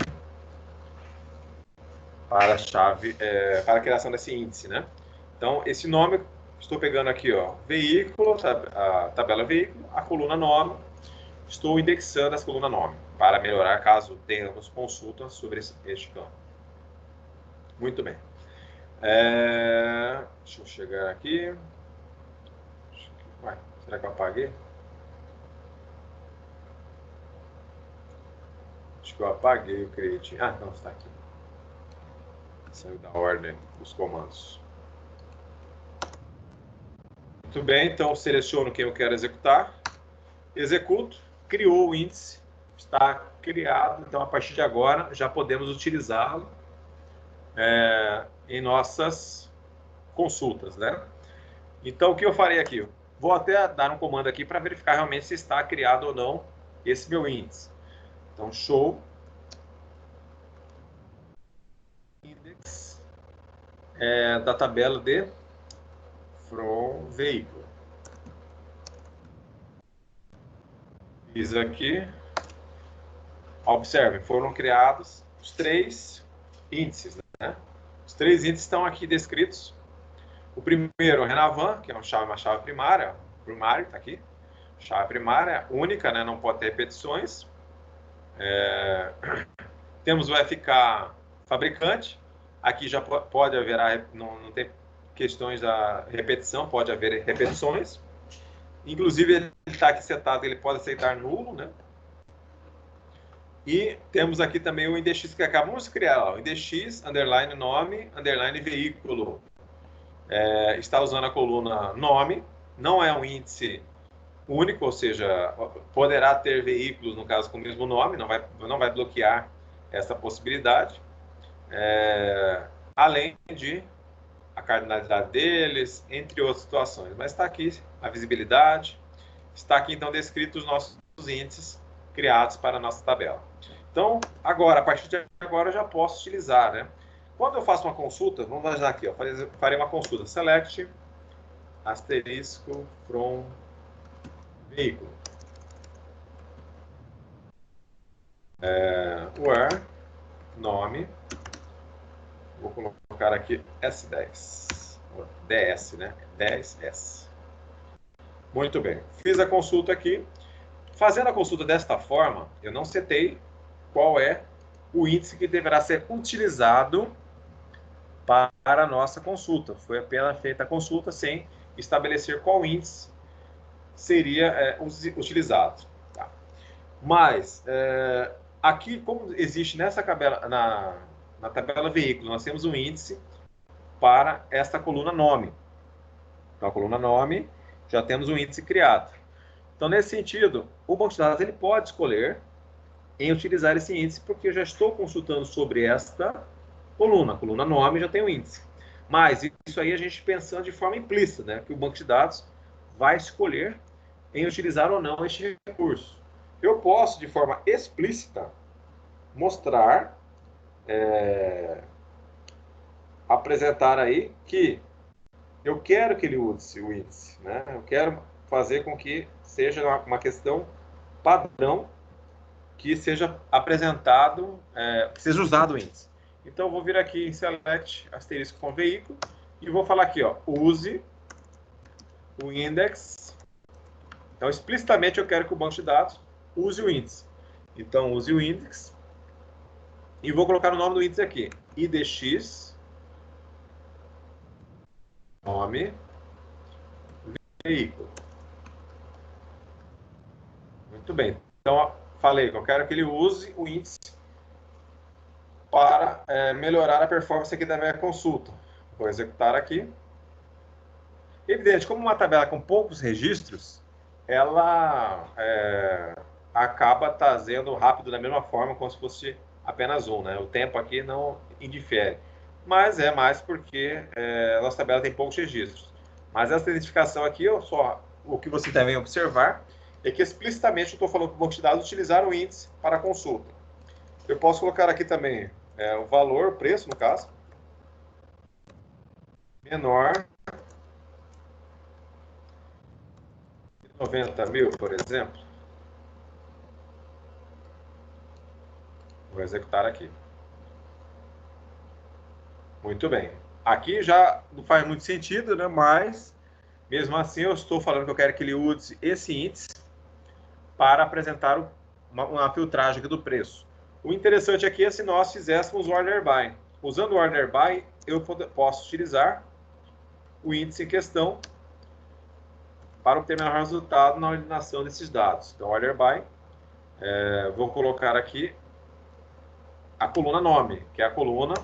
para a chave, para a criação desse índice, né? Então, esse nome, estou pegando aqui, veículo, a tabela veículo, a coluna nome, estou indexando essa coluna nome, para melhorar caso tenhamos consulta sobre este campo. Muito bem. Deixa eu chegar aqui. Ué, será que eu apaguei? Acho que eu apaguei o create. Ah, não, está aqui. Saiu da ordem dos comandos. Muito bem, então seleciono quem eu quero executar. Executo, criou o índice, está criado. Então, a partir de agora, já podemos utilizá-lo em nossas consultas, né? Então, o que eu farei aqui? Vou até dar um comando aqui para verificar realmente se está criado ou não esse meu índice. Então, show index da tabela de from veículo. Fiz aqui. Observem, foram criados os 3 índices, né? Os 3 índices estão aqui descritos. O primeiro, o Renavan, que é uma chave primária, está aqui. Chave primária única, né? Não pode ter repetições. Temos o FK fabricante. Aqui já pode haver, não tem questões da repetição, pode haver repetições. Inclusive, ele está aqui setado, ele pode aceitar nulo, né? E temos aqui também o IDX que acabamos de criar, o IDX, underline nome, underline veículo. Está usando a coluna nome, não é um índice único, ou seja, poderá ter veículos, no caso, com o mesmo nome, não vai bloquear essa possibilidade. Além de a cardinalidade deles, entre outras situações. Mas está aqui a visibilidade, está aqui então descritos os nossos índices criados para a nossa tabela. Então, agora, a partir de agora, eu já posso utilizar, né? Quando eu faço uma consulta, vamos imaginar aqui, ó, farei uma consulta, select, asterisco, from, veículo. Where, nome, vou colocar aqui S10, DS, né? 10S. Muito bem, fiz a consulta aqui. Fazendo a consulta desta forma, eu não setei qual é o índice que deverá ser utilizado para a nossa consulta. Foi apenas feita a consulta sem estabelecer qual índice seria utilizado. Tá? Mas, aqui, como existe nessa tabela, na tabela veículo, nós temos um índice para esta coluna nome. Então, a coluna nome, já temos um índice criado. Então, nesse sentido, o banco de dados ele pode escolher em utilizar esse índice, porque eu já estou consultando sobre esta coluna. A coluna nome já tem um índice. Mas isso aí a gente pensando de forma implícita, né? Que o banco de dados vai escolher em utilizar ou não este recurso. Eu posso, de forma explícita, mostrar, apresentar aí que eu quero que ele use o índice, né? Eu quero fazer com que seja uma questão padrão que seja apresentado, que seja usado o índice. Então, eu vou vir aqui em Select, asterisco com veículo, e vou falar aqui, ó, use o index. Então, explicitamente, eu quero que o banco de dados use o índice. Então, use o index, e vou colocar o nome do índice aqui, IDX, nome, veículo. Muito bem. Então, falei que eu quero que ele use o índice para melhorar a performance aqui da minha consulta. Vou executar aqui. Evidente, como uma tabela com poucos registros, ela acaba trazendo rápido da mesma forma, como se fosse apenas um, né? O tempo aqui não indifere. Mas é mais porque a nossa tabela tem poucos registros. Mas essa identificação aqui, o que você deve observar é que explicitamente eu estou falando para o banco de dados utilizar o índice para a consulta. Eu posso colocar aqui também o valor, o preço, no caso, menor de 90 mil, por exemplo. Vou executar aqui. Muito bem. Aqui já não faz muito sentido, né? Mas, mesmo assim, eu estou falando que eu quero que ele use esse índice para apresentar uma filtragem aqui do preço. O interessante aqui é se nós fizéssemos o order by. Usando o order by, eu posso utilizar o índice em questão para obter melhor resultado na ordenação desses dados. Então, order by, vou colocar aqui a coluna nome, que é a coluna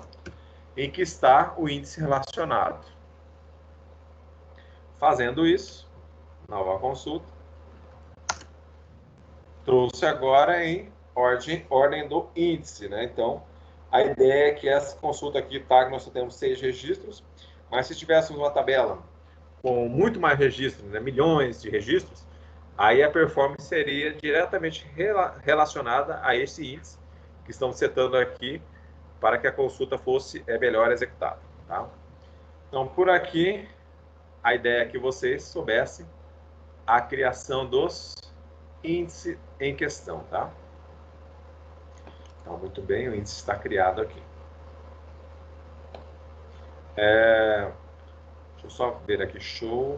em que está o índice relacionado. Fazendo isso, nova consulta, trouxe agora em ordem do índice, né? Então, a ideia é que essa consulta aqui, tá, que nós só temos 6 registros, mas se tivéssemos uma tabela com muito mais registros, né, milhões de registros, aí a performance seria diretamente relacionada a esse índice que estamos setando aqui para que a consulta fosse melhor executada. Tá? Então, por aqui, a ideia é que vocês soubessem a criação dos índices em questão. Tá? Então, muito bem, o índice está criado aqui. Deixa eu só ver aqui, show.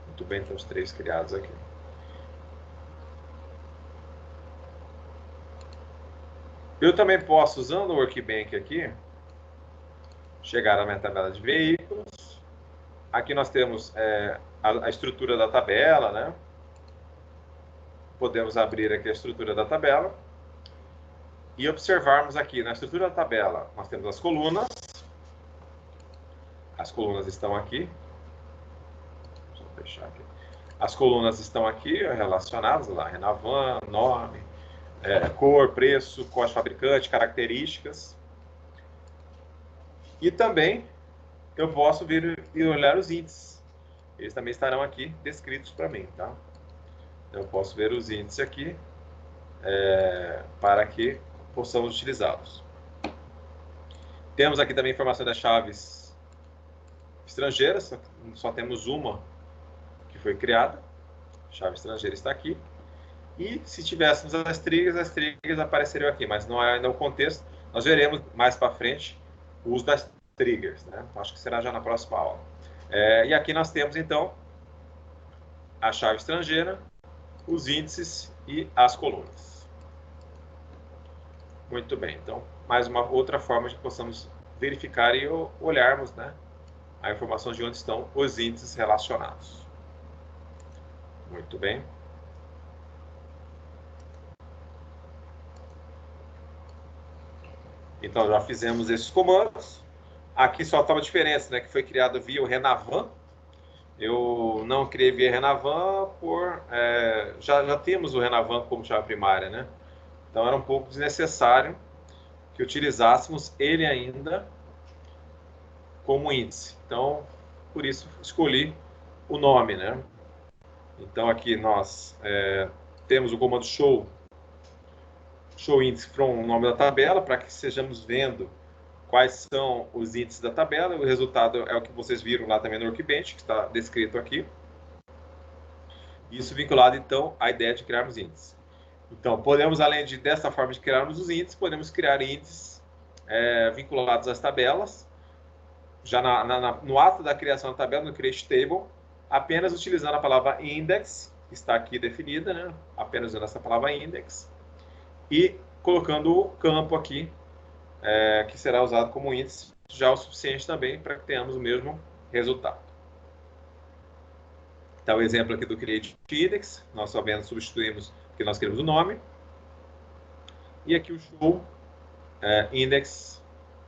Muito bem, temos 3 criados aqui. Eu também posso, usando o Workbench aqui, chegar na minha tabela de veículos. Aqui nós temos a estrutura da tabela, né? Podemos abrir aqui a estrutura da tabela e observarmos aqui na estrutura da tabela, nós temos as colunas. As colunas estão aqui. Deixa eu fechar aqui. As colunas estão aqui relacionadas lá, Renavan, nome, cor, preço, código fabricante, características. E também eu posso vir e olhar os índices. eles também estarão aqui descritos para mim, tá? Então, eu posso ver os índices aqui para que possamos utilizá-los. Temos aqui também informação das chaves estrangeiras, só temos uma que foi criada. A chave estrangeira está aqui. E se tivéssemos as triggers apareceriam aqui, mas não é ainda o contexto. Nós veremos mais para frente o uso das triggers, né? Acho que será já na próxima aula. E aqui nós temos, então, a chave estrangeira, os índices e as colunas. Muito bem. Então, mais uma outra forma de que possamos verificar e olharmos, né, a informação de onde estão os índices relacionados. Muito bem. Então, já fizemos esses comandos. Aqui só está uma diferença, né, que foi criado via o Renavan. Eu não criei via Renavan já temos o Renavan como chave primária, né? Então, era um pouco desnecessário que utilizássemos ele ainda como índice. Então, por isso, escolhi o nome, né? Então, aqui nós temos o comando show índice from o nome da tabela, para que estejamos vendo quais são os índices da tabela. O resultado é o que vocês viram lá também no Workbench, que está descrito aqui. Isso vinculado, então, à ideia de criarmos índices. Então, podemos, além dessa forma de criarmos os índices, podemos criar índices vinculados às tabelas. Já no ato da criação da tabela, no Create Table, apenas utilizando a palavra index, que está aqui definida, né? Apenas usando essa palavra index, e colocando o campo aqui, que será usado como índice, já o suficiente também para que tenhamos o mesmo resultado. Então, o exemplo aqui do Create Index, nós só apenas substituímos porque nós queremos o nome. E aqui o Show Index,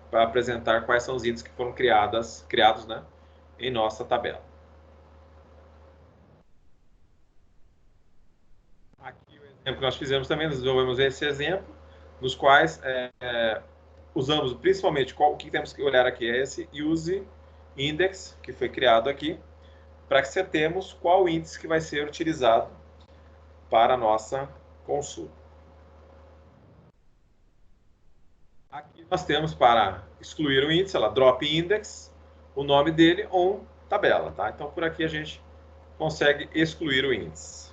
para apresentar quais são os índices que foram criados, né, em nossa tabela. Aqui o exemplo que nós fizemos também, nós desenvolvemos esse exemplo, nos quais usamos principalmente, o que temos que olhar aqui é esse Use Index, que foi criado aqui, para que setemos qual índice que vai ser utilizado para a nossa consulta. Aqui nós temos para excluir o índice, drop index, o nome dele ou tabela, tá? Então, por aqui a gente consegue excluir o índice.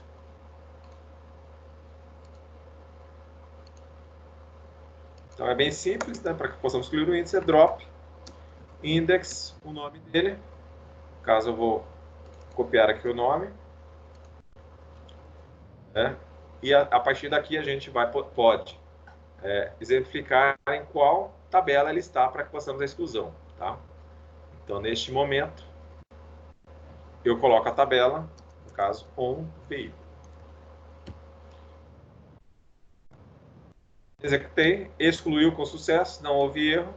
Então, é bem simples, né? Para que possamos excluir o índice, é drop index, o nome dele. No caso, eu vou copiar aqui o nome. E a partir daqui a gente pode exemplificar em qual tabela ele está para que possamos a exclusão, tá? Então, neste momento, eu coloco a tabela, no caso, on veículo. Executei, excluiu com sucesso, não houve erro.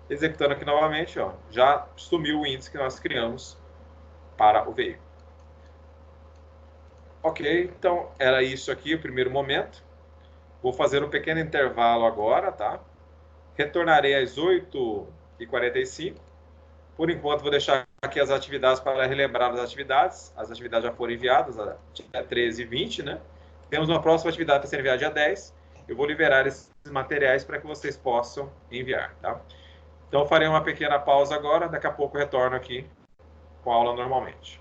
Executando aqui novamente, ó, já sumiu o índice que nós criamos para o veículo. Ok, então era isso aqui, o primeiro momento. Vou fazer um pequeno intervalo agora, tá? Retornarei às 8h45. Por enquanto, vou deixar aqui as atividades para relembrar as atividades. As atividades já foram enviadas, dia 13 e 20, né? Temos uma próxima atividade para ser enviada dia 10. Eu vou liberar esses materiais para que vocês possam enviar, tá? Então, farei uma pequena pausa agora. Daqui a pouco eu retorno aqui com a aula normalmente.